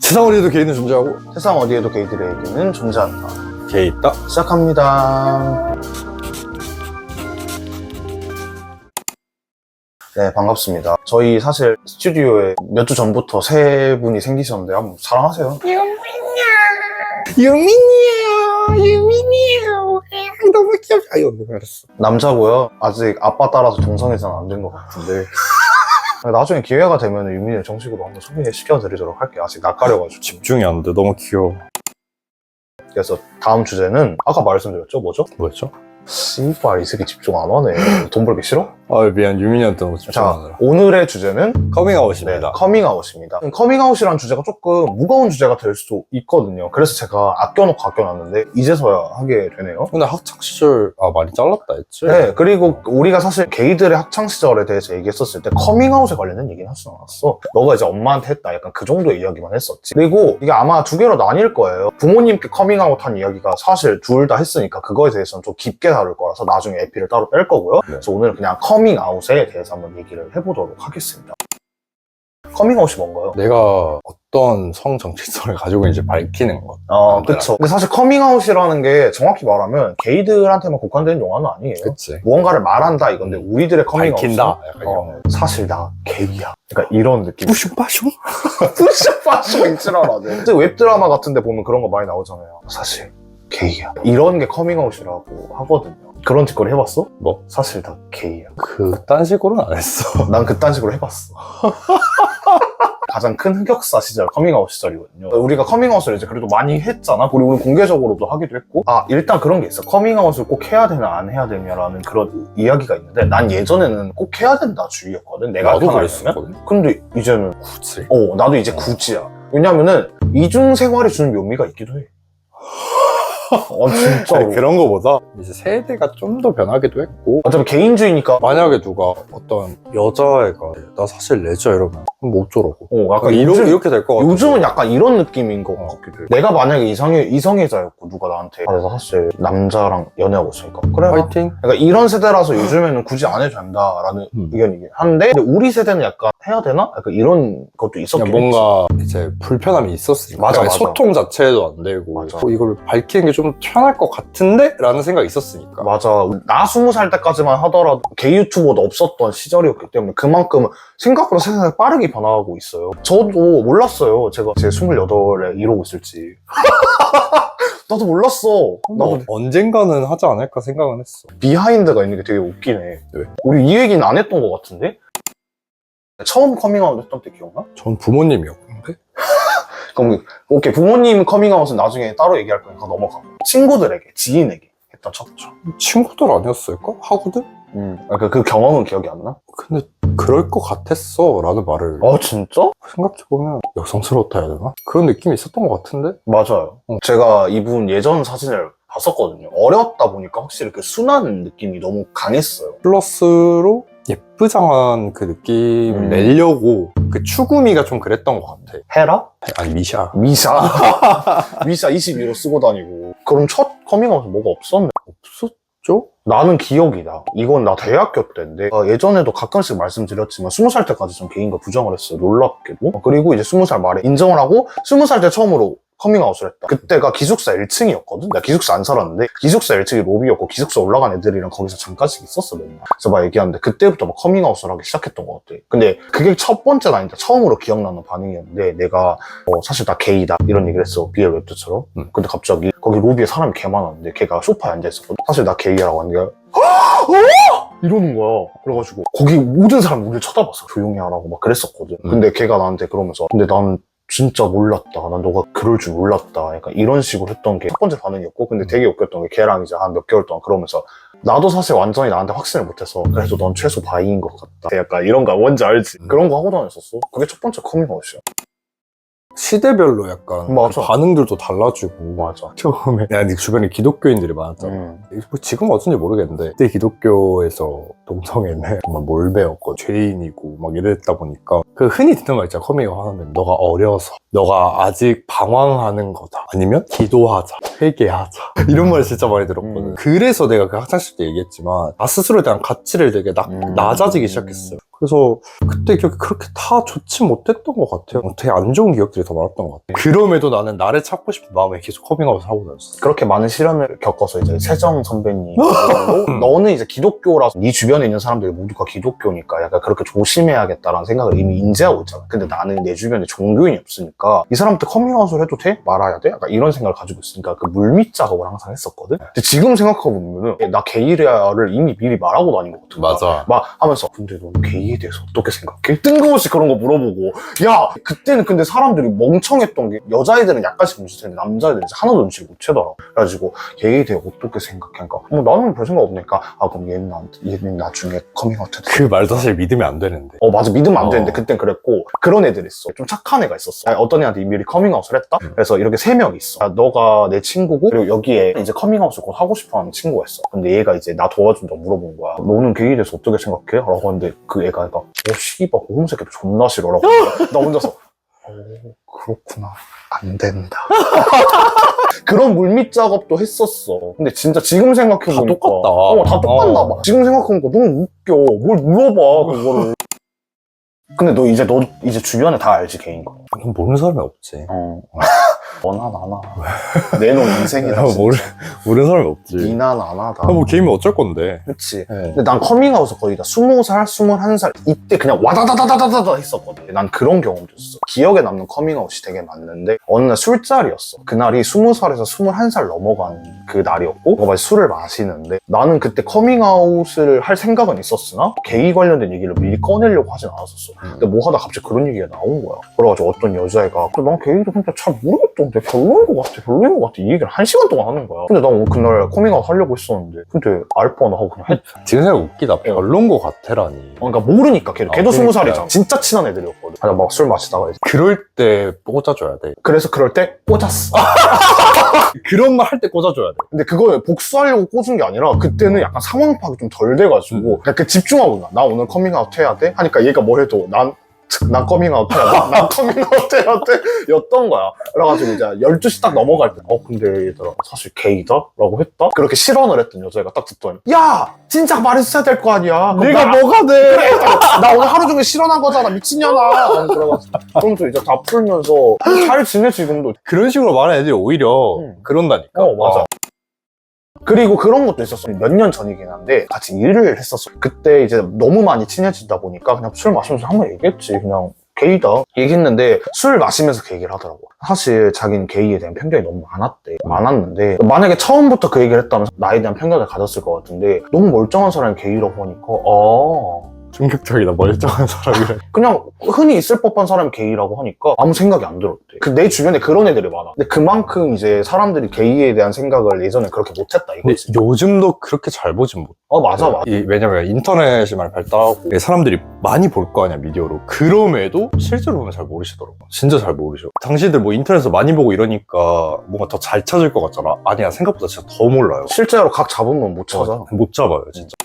세상 어디에도 개인은 존재하고 세상 어디에도 게이들에게는 존재한다. 개 있다. 시작합니다. 네, 반갑습니다. 저희 사실 스튜디오에 몇 주 전부터 세 분이 생기셨는데 한번 자랑하세요. 유민이에요. 너무 귀엽다. 아유, 알았어. 남자고요. 아직 아빠 따라서 동성애자는 안 된 것 같은데 나중에 기회가 되면 유민이를 정식으로 한번 소개시켜드리도록 할게요. 아직 낯가려가지고. 집중이 안 돼. 너무 귀여워. 그래서 다음 주제는 아까 말씀드렸죠? 뭐죠? 뭐였죠? 씨발 이 새끼 집중 안 하네. 돈 벌기 싫어? 아, 미안. 유민이한테 너무 집중하느라. 자, 오늘의 주제는 커밍아웃입니다. 커밍아웃입니다. 커밍아웃이라는 주제가 조금 무거운 주제가 될 수도 있거든요. 그래서 제가 아껴놓고 아껴놨는데 이제서야 하게 되네요. 근데 학창시절 많이 잘랐다 했지? 네, 그리고 우리가 사실 게이들의 학창시절에 대해서 얘기했었을 때 커밍아웃에 관련된 얘기는 하지 않았어. 너가 이제 엄마한테 했다 약간 그 정도의 이야기만 했었지. 그리고 이게 아마 두 개로 나뉠 거예요. 부모님께 커밍아웃 한 이야기가 사실 둘 다 했으니까 그거에 대해서는 좀 깊게 다룰 거라서 나중에 에피를 따로 뺄 거고요. 네. 그래서 오늘은 그냥 커밍아웃에 대해서 한번 얘기를 해보도록 하겠습니다. 커밍아웃이 뭔가요? 내가 어떤 성 정체성을 가지고 있는지 밝히는 것. 그쵸. 근데 사실 커밍아웃이라는 게 정확히 말하면 게이들한테만 국한된 용어는 아니에요. 그치. 무언가를 말한다 이건데 우리들의 커밍아웃은 밝힌다. 약간 이런. 사실 나 게이야. 그러니까 이런 느낌. 뿌슝빠슝? 뿌셔빠셔 있지라라네. 웹드라마 같은 데 보면 그런 거 많이 나오잖아요. 사실 게이야. 이런 게 커밍아웃이라고 하거든요. 그런 짓거리 해봤어? 뭐? 사실 나 게이야. 그딴 식으로는 안 했어. 난 그딴 식으로 해봤어. 가장 큰 흑역사 시절, 커밍아웃 시절이거든요. 우리가 커밍아웃을 이제 그래도 많이 했잖아. 그리고 우리 공개적으로도 하기도 했고. 일단 그런 게 있어. 커밍아웃을 꼭 해야 되나 안 해야 되냐라는 그런 이야기가 있는데 난 예전에는 꼭 해야 된다 주의였거든. 내가 나도 편하려면. 그랬었거든. 근데 이제는 굳이. 나도 이제 굳이야. 왜냐면은 이중생활이 주는 묘미가 있기도 해. 진짜로. 아니, 그런 거보다 이제 세대가 좀 더 변하기도 했고, 어차피 개인주의니까. 만약에 누가 어떤 여자애가 나 사실 레즈야 이러면 뭐 어쩌라고. 약간 이렇게 될 것 같아. 요즘은 약간 이런 느낌인 것 같기도 해. 내가 만약에 이성애자였고 누가 나한테 내가 사실 남자랑 연애하고 있으니까 그래 파이팅. 그러니까 이런 세대라서 요즘에는 굳이 안 해도 된다라는 의견이긴 한데 근데 우리 세대는 약간 해야 되나? 약간 이런 것도 있었긴 그냥 했지. 뭔가 이제 불편함이 있었으니까. 맞아, 맞아. 소통 자체도 안 되고 맞아. 이걸 밝히는 게 좀 편할 것 같은데? 라는 생각이 있었으니까. 맞아. 나 20살 때까지만 하더라도 게이 유튜버도 없었던 시절이었기 때문에 그만큼 생각보다 세상이 빠르게 변화하고 있어요. 저도 몰랐어요. 제가 제 28에 이러고 있을지. 나도 몰랐어. 나도 언젠가는 하지 않을까 생각은 했어. 비하인드가 있는 게 되게 웃기네. 왜? 우리 이 얘기는 안 했던 것 같은데? 처음 커밍아웃 했던 때 기억나? 전 부모님이었는데? 그럼 오케이 부모님 커밍아웃은 나중에 따로 얘기할 거니까 넘어가고 친구들에게, 지인에게 했던 첫 친구들 아니었을까? 하거든? 그러니까 그 경험은 기억이 안 나? 근데 그럴 것 같았어 라는 말을 진짜? 생각해보면 여성스러웠다 해야 되나? 그런 느낌이 있었던 것 같은데? 맞아요. 제가 이분 예전 사진을 봤었거든요. 어렸다 보니까 확실히 그 순한 느낌이 너무 강했어요. 플러스로 예쁘장한 그 느낌을 내려고 그 추구미가 좀 그랬던 것 같아. 헤라? 아니 미샤. 미샤 22로 쓰고 다니고. 그럼 첫 커밍아웃은 뭐가 없었네? 없었죠? 나는 기억이 나. 이건 나 대학교 때인데 예전에도 가끔씩 말씀드렸지만 20살 때까지 좀 게이인가 부정을 했어요. 놀랍게도. 그리고 이제 20살 말에 인정을 하고 20살 때 처음으로 커밍아웃을 했다. 그때가 기숙사 1층이었거든? 내가 기숙사 안 살았는데 기숙사 1층이 로비였고 기숙사 올라간 애들이랑 거기서 잠깐씩 있었어 맨날. 그래서 막 얘기하는데 그때부터 막 커밍아웃을 하기 시작했던 것 같아. 근데 그게 첫 번째는 아닌데 처음으로 기억나는 반응이었는데 내가 사실 나 게이다 이런 얘기를 했어. BL 웹툰처럼. 근데 갑자기 거기 로비에 사람이 개 많았는데 걔가 소파에 앉아있었거든? 사실 나 게이라고 하는데 이러는 거야. 그래가지고 거기 모든 사람이 우리를 쳐다봤어. 조용히 하라고 막 그랬었거든. 근데 걔가 나한테 그러면서 근데 난 진짜 몰랐다. 난 너가 그럴 줄 몰랐다. 약간 이런 식으로 했던 게 첫 번째 반응이었고 근데 되게 웃겼던 게 걔랑 이제 한 몇 개월 동안 그러면서 나도 사실 완전히 나한테 확신을 못해서 그래도 넌 최소 바이인 것 같다. 약간 이런 거 뭔지 알지? 그런 거 하고 다녔었어. 그게 첫 번째 커밍아웃이야. 시대별로 약간 맞아. 반응들도 달라지고. 맞아. 처음에 네 주변에 기독교인들이 많았잖아. 뭐 지금 어쩐지 모르겠는데 그때 기독교에서 동성애는 정말 뭘 배웠고 죄인이고 막 이랬다 보니까 그 흔히 듣는 말 있잖아. 커밍아웃 하는데 너가 어려서 너가 아직 방황하는 거다 아니면 기도하자 회개하자 이런 말 진짜 많이 들었거든. 그래서 내가 그 학창시절 때 얘기했지만 나 스스로에 대한 가치를 되게 낮아지기 시작했어요. 그래서 그때 기억이 그렇게 다 좋지 못했던 것 같아요. 되게 안 좋은 기억들이 더 많았던 것 같아요. 그럼에도 나는 나를 찾고 싶은 마음에 계속 커밍아웃을 하고 다녔어. 그렇게 많은 시련을 겪어서 이제 세정 선배님 너는 이제 기독교라서 네 주변에 있는 사람들이 모두가 기독교니까 약간 그렇게 조심해야겠다라는 생각을 이미 인지하고 있잖아. 근데 나는 내 주변에 종교인이 없으니까 이 사람한테 커밍아웃을 해도 돼? 말아야 돼? 약간 이런 생각을 가지고 있으니까 그 물밑 작업을 항상 했었거든. 근데 지금 생각해보면은 나 게이를 이미 미리 말하고 다닌 것 같은 거야. 맞아. 막 하면서 근데 너는 게이에 대해서 어떻게 생각해? 뜬금없이 그런 거 물어보고 야 그때는 근데 사람들이 멍청했던 게 여자애들은 약간씩 눈치채는데 남자애들은 하나도 눈치를 못 채더라. 그래가지고 게이에 대해 어떻게 생각해? 그러니까 나는 별 생각 없으니까 그럼 얘는 나중에 커밍아웃 해도 그 말도 사실 믿으면 안 되는데. 맞아 믿으면 안 되는데 그땐 그랬고 그런 애들 있어. 좀 착한 애가 있었어. 어떤 애한테 미리 커밍아웃을 했다? 그래서 이렇게 3명 있어. 너가 내 친구고 그리고 여기에 이제 커밍아웃을 곧 하고 싶어하는 친구가 있어. 근데 얘가 이제 나 도와준다고 물어본 거야. 너는 게이에 대해서 어떻게 생각해? 라고 하는데 그 애가 씨발 호모새끼도 존나 싫어라고 나 혼자서 그렇구나 안 된다. 그런 물밑 작업도 했었어. 근데 진짜 지금 생각해보니까 다 똑같다. 다 똑같나 봐. 지금 생각해보니까 너무 웃겨. 뭘 물어봐 그거를. 근데 너 이제 주변에 다 알지 게인 거. 넌 모르는 사람이 없지. 너나 나나 내 놈 인생이다 진짜. 모르는 사람이 없지. 니나 나나다. 뭐 게임이 어쩔 건데. 그치. 네. 근데 난 커밍아웃을 거의 다 20살, 21살 이때 그냥 와다다다다다다 했었거든. 난 그런 경험도 있어. 기억에 남는 커밍아웃이 되게 많는데 어느 날 술자리였어. 그날이 20살에서 21살 넘어간 그 날이었고 내가 술을 마시는데 나는 그때 커밍아웃을 할 생각은 있었으나 게이 관련된 얘기를 미리 꺼내려고 하진 않았었어. 근데 뭐 하다 갑자기 그런 얘기가 나온 거야. 그래가지고 어떤 여자애가 난 게이도 진짜 잘 모르겠던데 별로인 것 같아 이 얘기를 1시간 동안 하는 거야. 근데 난 그날 커밍아웃 하려고 했었는데 근데 알 뻔 하고 그냥 했. 지금 생각 웃기다. 별론 거 같애라니. 그러니까 모르니까 걔도 그러니까. 20살이잖아. 진짜 친한 애들이었거든. 막 술 마시다가 이제. 그럴 때 꽂아줘야 돼. 그래서 그럴 때 꽂았어. 그런 말 할 때 꽂아줘야 돼. 근데 그거에 복수하려고 꽂은 게 아니라 그때는 약간 상황 파악이 좀 덜 돼가지고 그냥 그 집중하고 있나. 나 오늘 커밍아웃 해야 돼? 하니까 얘가 뭐 해도 난 커밍아웃 해야 돼? 난 커밍아웃 해야 돼? 였던 거야. 그래가지고 이제 12시 딱 넘어갈 때 근데 얘들아 사실 게이다? 라고 했다? 그렇게 실언을 했던 여자애가 딱 듣더니 야! 진작 말했어야 될 거 아니야. 내가 뭐가 돼? 그래! 나 오늘 하루 종일 실언한 거잖아 미친년아. 그래가지고 그럼 또 이제 다 풀면서 잘 지내 지금도. 그런 식으로 말하는 애들이 오히려 그런다니까. 맞아. 그리고 그런 것도 있었어. 몇 년 전이긴 한데 같이 일을 했었어. 그때 이제 너무 많이 친해지다 보니까 그냥 술 마시면서 한번 얘기했지. 그냥 게이다 얘기했는데 술 마시면서 그 얘기를 하더라고. 사실 자기는 게이에 대한 편견이 너무 많았는데 만약에 처음부터 그 얘기를 했다면 나에 대한 편견을 가졌을 것 같은데 너무 멀쩡한 사람이 게이라고 하니까 충격적이다. 멀쩡한 사람이래. 그냥 흔히 있을 법한 사람이 게이라고 하니까 아무 생각이 안 들었대. 내 주변에 그런 애들이 많아. 근데 그만큼 이제 사람들이 게이에 대한 생각을 예전에 그렇게 못했다 이거지. 근데 요즘도 그렇게 잘 보진 못. 맞아. 왜냐면 인터넷이 많이 발달하고 사람들이 많이 볼 거 아니야 미디어로. 그럼에도 실제로 보면 잘 모르시더라고. 진짜 잘 모르셔. 당신들 뭐 인터넷에서 많이 보고 이러니까 뭔가 더 잘 찾을 것 같잖아. 아니야, 생각보다 진짜 더 몰라요. 실제로 각 잡으면 못 찾아. 못 잡아요 진짜.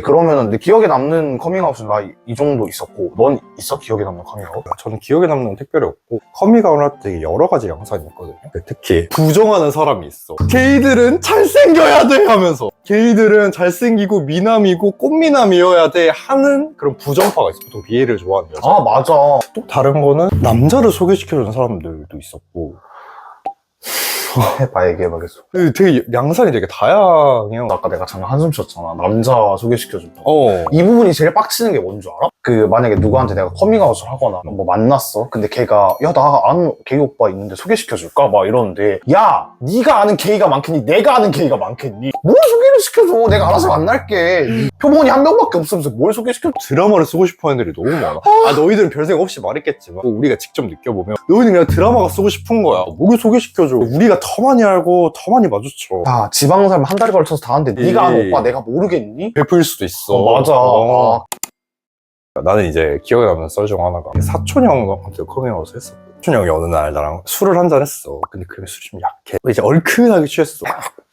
그러면은 내 기억에 남는 커밍아웃은 나 이 정도 있었고, 넌 있어? 기억에 남는 커밍아웃? 저는 기억에 남는 건 특별히 없고, 커밍아웃 할 때 여러 가지 영상이 있거든요. 특히 부정하는 사람이 있어. 게이들은 잘생겨야 돼 하면서, 게이들은 잘생기고 미남이고 꽃미남이어야 돼 하는 그런 부정파가 있어. 보통 비애를 좋아하는 여자. 맞아. 또 다른 거는 남자를 소개시켜주는 사람들도 있었고. 해봐, 얘기해봐겠어. 되게 양상이 되게 다양해요. 아까 내가 잠깐 한숨 쉬었잖아. 남자 소개시켜준다. 어. 이 부분이 제일 빡치는 게 뭔 줄 알아? 만약에 누구한테 내가 커밍아웃을 하거나 뭐 만났어. 근데 걔가 야, 나 아는 게이 오빠 있는데 소개시켜줄까? 막 이러는데, 야, 네가 아는 게이가 많겠니? 내가 아는 게이가 많겠니? 뭘 소개를 시켜줘? 내가 알아서 만날게. 표본이 한 명밖에 없으면서 뭘 소개시켜? 드라마를 쓰고 싶어 하는 애들이 너무 많아. 너희들은 별 생각 없이 말했겠지만 우리가 직접 느껴보면 너희는 그냥 드라마가 쓰고 싶은 거야. 뭘 소개시켜줘. 우리가 더 많이 알고 더 많이 마주쳐. 지방 살면 한 달에 걸쳐서 다 하는데 네가 아는 오빠 내가 모르겠니? 베프일 수도 있어. 맞아. 나는 이제 기억에 남는 썰 중 하나가 사촌 형한테 커밍아웃을 했어. 사촌 형이 어느 날 나랑 술을 한잔 했어. 근데 그 술이 좀 약해. 이제 얼큰하게 취했어.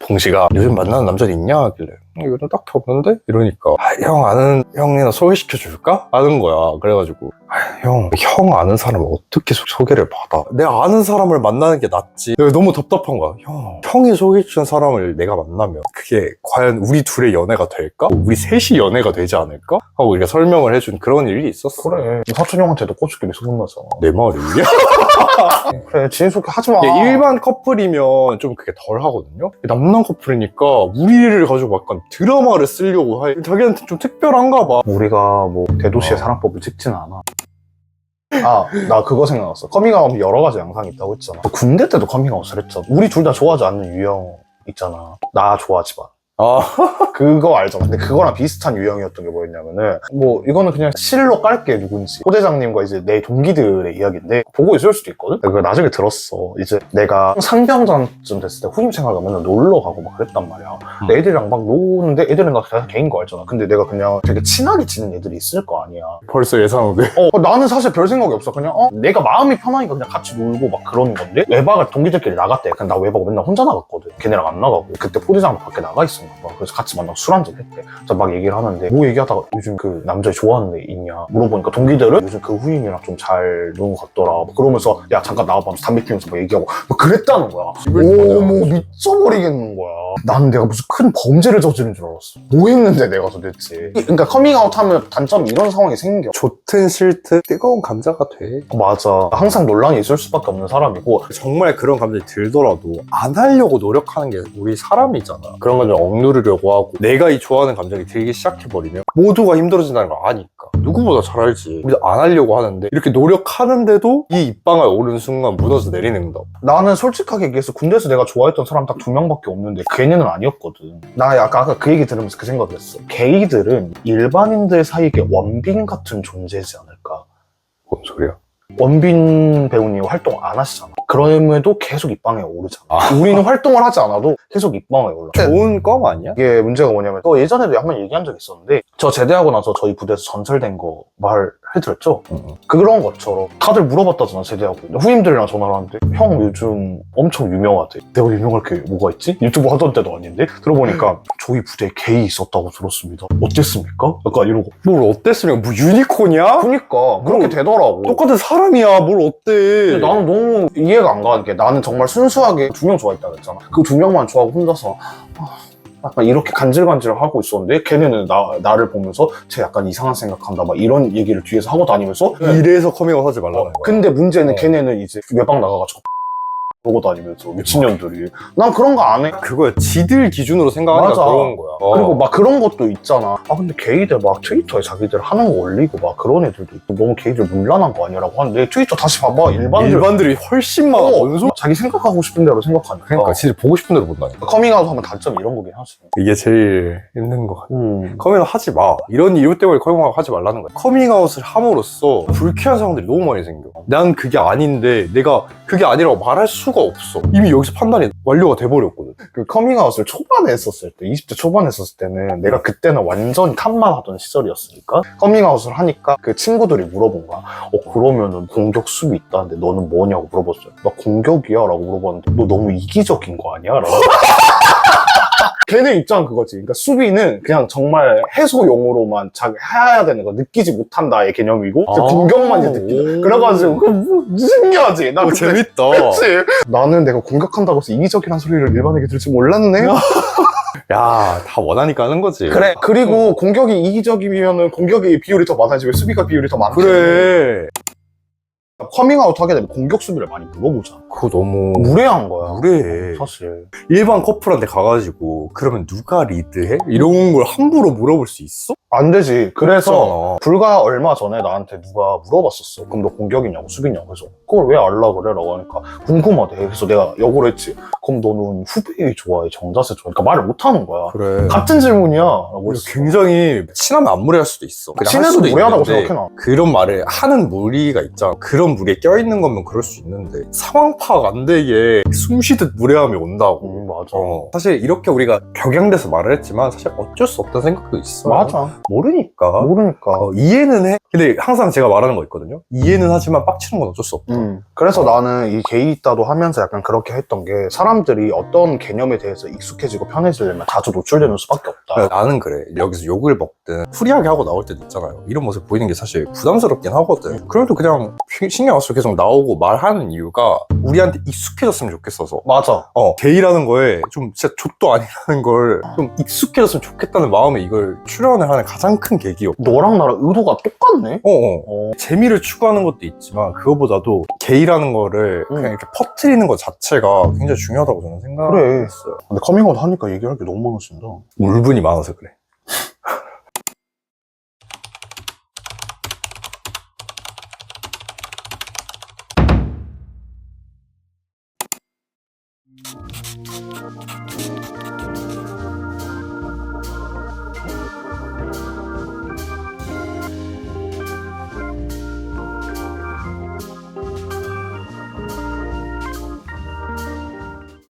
봉시가 요즘 만나는 남자도 있냐? 하길래 이거는 딱히 없는데? 이러니까 형 아는 형이나 소개시켜줄까? 하는 거야. 그래가지고 형 아는 사람을 어떻게 소개를 받아? 내가 아는 사람을 만나는 게 낫지. 내가 너무 답답한 거야. 형이 소개해준 사람을 내가 만나면 그게 과연 우리 둘의 연애가 될까? 우리 셋이 연애가 되지 않을까? 하고 우리가 설명을 해준 그런 일이 있었어. 그래. 사촌 형한테도 꼬치끼리 소문나잖아. 내 말이야? 그래, 지인 소개하지 마. 일반 커플이면 좀 그게 덜 하거든요? 남남 커플이니까 우리를 가지고 약간 드라마를 쓰려고 해. 자기한테 좀 특별한가 봐. 우리가 뭐 대도시의 사랑법을 찍지는 않아. 아, 나 그거 생각났어. 커밍아웃 여러 가지 양상이 있다고 했잖아. 군대 때도 커밍아웃을 했잖아. 우리 둘 다 좋아하지 않는 유형 있잖아. 나 좋아하지 마. 그거 알잖아. 근데 그거랑 비슷한 유형이었던 게 뭐였냐면은, 뭐 이거는 그냥 실로 깔게 누군지. 호대장님과 이제 내 동기들의 이야기인데 보고 있을 수도 있거든. 그걸 나중에 들었어. 이제 내가 상병장쯤 됐을 때 후임 생활 가면 놀러 가고 막 그랬단 말이야. 근데 애들이랑 막 노는데 애들은 나 다 개인 거 알잖아. 근데 내가 그냥 되게 친하게 지낸 애들이 있을 거 아니야. 벌써 예상돼. 나는 사실 별 생각이 없어. 그냥 내가 마음이 편하니까 그냥 같이 놀고 막 그런 건데, 외박을 동기들끼리 나갔대. 그냥 나 외박 맨날 혼자 나갔거든. 걔네랑 안 나가고. 그때 포대장도 밖에 나가 있었나 봐. 그래서 같이 만나고 술 한잔 했대. 그래서 막 얘기를 하는데, 뭐 얘기하다가 요즘 그 남자 좋아하는 애 있냐 물어보니까 동기들은 요즘 그 후임이랑 좀 잘 노는 것 같더라. 뭐 그러면서 야 잠깐 나와봐 하면서 담배 피우면서 막 얘기하고 뭐 그랬다는 거야. 뭐 미쳐버리겠는 거야. 나는 내가 무슨 큰 범죄를 저지른 줄 알았어. 뭐 했는데 내가 도대체. 그러니까 커밍아웃 하면 단점이 이런 상황이 생겨. 좋든 싫든 뜨거운 감자가 돼. 맞아. 항상 논란이 있을 수밖에 없는 사람이고, 정말 그런 감정이 들더라도 안 하려고 노력하는 게 우리 사람이잖아. 그런 걸 좀 억누르려고 하고 내가 이 좋아하는 감정이 들기 시작해버리면 모두가 힘들어진다는 걸 아니까. 누구보다 잘 알지. 우리도 안 하려고 하는데 이렇게 노력하는데도 이 입방을 오르는 순간 무너져 내리는 거. 나는 솔직하게 얘기해서 군대에서 내가 좋아했던 사람 딱 2명밖에 없는데 걔네는 아니었거든. 나 약간 아까 그 얘기 들으면서 그 생각을 했어. 게이들은 일반인들 사이에 원빈 같은 존재지 않을까. 뭔 소리야? 원빈 배우님 활동 안 하시잖아. 그럼에도 계속 입방에 오르잖아. 우리는 활동을 하지 않아도 계속 입방에 올라. 좋은 껌 아니야? 이게 문제가 뭐냐면, 예전에도 한번 얘기한 적이 있었는데, 저 제대하고 나서 저희 부대에서 전설된 거 말해드렸죠? 그런 것처럼 다들 물어봤다잖아, 제대하고. 후임들이랑 전화를 하는데, 형 요즘 엄청 유명하대. 내가 유명할 게 뭐가 있지? 유튜브 하던 때도 아닌데? 들어보니까 저희 부대에 게이 있었다고 들었습니다. 어땠습니까? 약간 이러고. 뭘 어땠으면 뭐 유니콘이야? 그니까 그렇게 되더라고. 똑같은 사람이야. 뭘 어때? 근데 나는 너무 이해가 안 가는 게, 나는 정말 순수하게 2명 좋아했다 그랬잖아. 그 2명만 좋아하고 혼자서 약간 이렇게 간질간질 하고 있었는데, 걔네는 나를 보면서 쟤 약간 이상한 생각한다 막 이런 얘기를 뒤에서 하고 다니면서, 이래서 커밍아웃 하지 말라는 거야. 근데 문제는 걔네는 이제 외박 나가가지고 그러고 다니면서 미친년들이. 난 그런 거 안 해. 그거야. 지들 기준으로 생각하니까 맞아. 그런 거야. 그리고 막 그런 것도 있잖아. 근데 게이들 막 트위터에 자기들 하는 거 올리고 막 그런 애들도 있고, 너무 게이들 문란한 거 아니라고 하는데, 트위터 다시 봐봐. 일반들이 훨씬 많아. 뭔 소리? 자기 생각하고 싶은 대로 생각하니까. 그러니까 진짜 보고 싶은 대로 본다니까. 커밍아웃 하면 단점이 이런 거긴 하지. 이게 제일 힘든 것 같아. 커밍아웃 하지 마. 이런 이유 때문에 커밍아웃 하지 말라는 거야. 커밍아웃을 함으로써 불쾌한 상황들이 너무 많이 생겨. 난 그게 아닌데 내가 그게 아니라고 말할 수가 없어. 이미 여기서 판단이 완료가 돼버렸거든. 그 커밍아웃을 초반에 했었을 때, 20대 초반에 했었을 때는 내가 그때는 완전히 탑만 하던 시절이었으니까, 커밍아웃을 하니까 그 친구들이 물어본 거야. 그러면은 공격 수비 있다는데 너는 뭐냐고 물어봤어요. 나 공격이야 라고 물어봤는데, 너 너무 이기적인 거 아니야? 라고. 걔네 입장 그거지. 그러니까 수비는 그냥 정말 해소용으로만 자기 해야 되는 거, 느끼지 못한다의 개념이고, 공격만 이제 느끼다. 그래가지고 신기하지. 나 그때, 재밌다. 그치? 나는 내가 공격한다고 해서 이기적이란 소리를 일반에게 들지 몰랐네. 야, 다 원하니까 하는 거지. 그래. 그리고 공격이 이기적이면은 공격의 비율이 더 많아지고 수비가 비율이 더 많지. 그래. 커밍아웃 하게 되면 공격 수비를 많이 물어보자. 그거 너무 무례한 거야. 무례해. 사실. 일반 커플한테 가가지고 그러면 누가 리드해? 이런 걸 함부로 물어볼 수 있어? 안 되지. 그래서 그렇잖아. 불과 얼마 전에 나한테 누가 물어봤었어. 그럼 너 공격이냐고 수비냐고. 그래서 그걸 왜 알라 그래? 라고 하니까 궁금하대. 그래서 내가 역으로 했지. 그럼 너는 후배 좋아해? 정자세 좋아해? 그러니까 말을 못 하는 거야. 그래. 같은 질문이야. 라고 했어. 굉장히 친하면 안 무례할 수도 있어. 그냥 할 친해도 수도 무례하다고 있는데 생각해 나. 그런 말을 하는 무리가 있잖아. 그런 무리에 껴있는 거면 그럴 수 있는데 상황 파악 안 되게 숨쉬듯 무례함이 온다고. 맞아. 사실 이렇게 우리가 격양돼서 말을 했지만 사실 어쩔 수 없다는 생각도 있어. 맞아. 모르니까. 이해는 해. 근데 항상 제가 말하는 거 있거든요. 이해는 하지만 빡치는 건 어쩔 수 없다. 그래서 나는 이 게이 있다도 하면서 약간 그렇게 했던 게, 사람들이 어떤 개념에 대해서 익숙해지고 편해지려면 자주 노출되는 수밖에 없다. 나는 그래. 여기서 욕을 먹든 후리하게 하고 나올 때도 있잖아요. 이런 모습 보이는 게 사실 부담스럽긴 하거든. 그래도 그냥 신경 안 쓰고 계속 나오고 말하는 이유가 우리한테 익숙해졌으면 좋겠어서. 맞아. 게이라는 거에 좀 진짜 족도 아니라는 걸 좀 익숙해졌으면 좋겠다는 마음에 이걸 출연을 하는 가장 큰 계기요. 너랑 나랑 의도가 똑같네? 재미를 추구하는 것도 있지만 그거보다도 게이라는 거를 그냥 이렇게 퍼뜨리는 것 자체가 굉장히 중요하다고 저는 생각했어요. 근데 커밍아웃 하니까 얘기할 게 너무 많아진다. 울분이 많아서 그래.